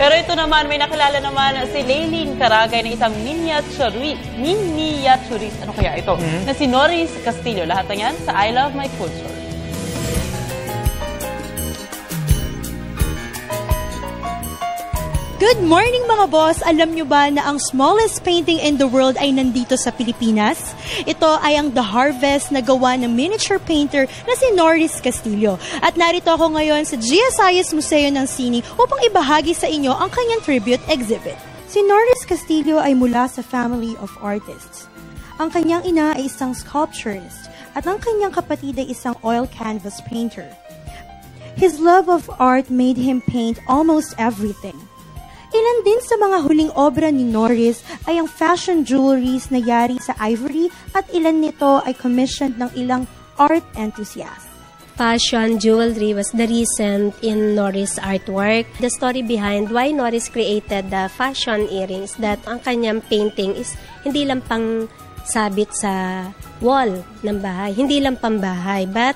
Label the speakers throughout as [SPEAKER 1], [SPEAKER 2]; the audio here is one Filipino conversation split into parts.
[SPEAKER 1] Pero ito naman, may nakilala naman si Laylene Caragay na isang miniaturist, ano kaya ito, na si Norris Castillo. Lahat ng yan sa I Love My Culture.
[SPEAKER 2] Good morning mga boss! Alam nyo ba na ang smallest painting in the world ay nandito sa Pilipinas? Ito ay ang The Harvest na gawa ng miniature painter na si Norris Castillo. At narito ako ngayon sa GSIS Museo ng Sini upang ibahagi sa inyo ang kanyang tribute exhibit. Si Norris Castillo ay mula sa family of artists. Ang kanyang ina ay isang sculpturist at ang kanyang kapatid ay isang oil canvas painter. His love of art made him paint almost everything. Ilan din sa mga huling obra ni Norris ay ang fashion jewelries na yari sa ivory at ilan nito ay commissioned ng ilang art enthusiasts.
[SPEAKER 3] Fashion jewelry was the reason in Norris' artwork. The story behind why Norris created the fashion earrings that ang kanyang painting is hindi lang pang sabit sa wall ng bahay, hindi lang pambahay, but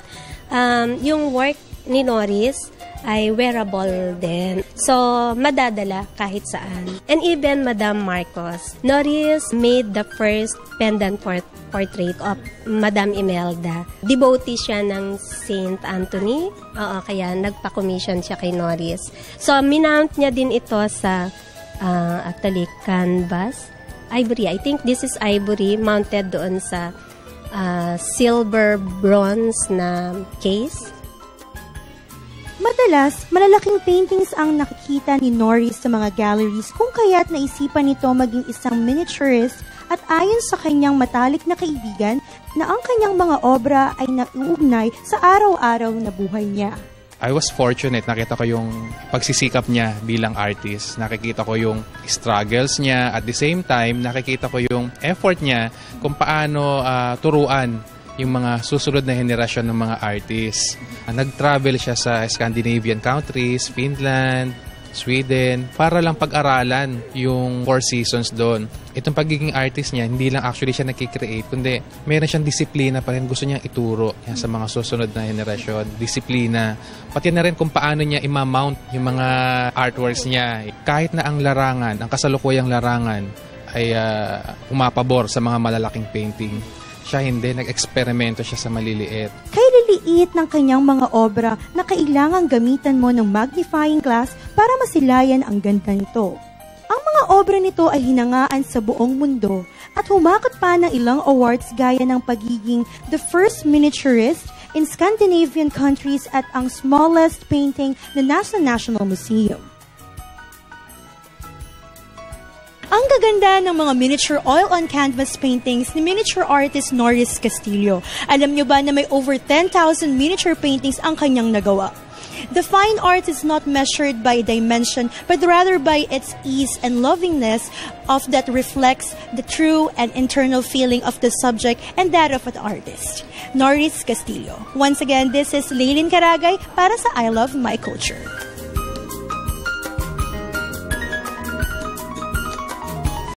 [SPEAKER 3] yung work ni Norris ay wearable din. So, madadala kahit saan. And even Madam Marcos, Norris made the first pendant portrait of Madam Imelda. Devotee siya ng Saint Anthony. Oo, kaya nagpa-commission siya kay Norris. So, minount niya din ito sa actually canvas. Ivory. I think this is ivory mounted doon sa silver bronze na case.
[SPEAKER 2] Madalas, malalaking paintings ang nakikita ni Norris sa mga galleries kung kaya't naisipan nito maging isang miniaturist at ayon sa kanyang matalik na kaibigan na ang kanyang mga obra ay nauugnay sa araw-araw na buhay niya.
[SPEAKER 4] I was fortunate. Nakita ko yung pagsisikap niya bilang artist. Nakikita ko yung struggles niya. At the same time, nakikita ko yung effort niya kung paano turuan yung mga susunod na henerasyon ng mga artists. Nag-travel siya sa Scandinavian countries, Finland, Sweden, para lang pag-aralan yung 4 seasons doon. Itong pagiging artist niya, hindi lang actually siya nakikreate, kundi meron siyang disiplina pa rin. Gusto niyang ituro sa mga susunod na henerasyon. Disiplina. Pati na rin kung paano niya imamount yung mga artworks niya. Kahit na ang larangan, ang kasalukuyang larangan, ay umapabor sa mga malalaking painting. Siya hindi, nag-eksperimento siya sa maliliit.
[SPEAKER 2] Kay liliit ng kanyang mga obra na kailangang gamitan mo ng magnifying glass para masilayan ang ganda nito. Ang mga obra nito ay hinangaan sa buong mundo at humakot pa ng ilang awards gaya ng pagiging the first miniaturist in Scandinavian countries at ang smallest painting na nasa National Museum. Ang gaganda ng mga miniature oil-on-canvas paintings ni miniature artist Norris Castillo. Alam nyo ba na may over 10,000 miniature paintings ang kanyang nagawa? The fine art is not measured by dimension, but rather by its ease and lovingness of that reflects the true and internal feeling of the subject and that of an artist. Norris Castillo. Once again, this is Laylene Caragay para sa I Love My Culture.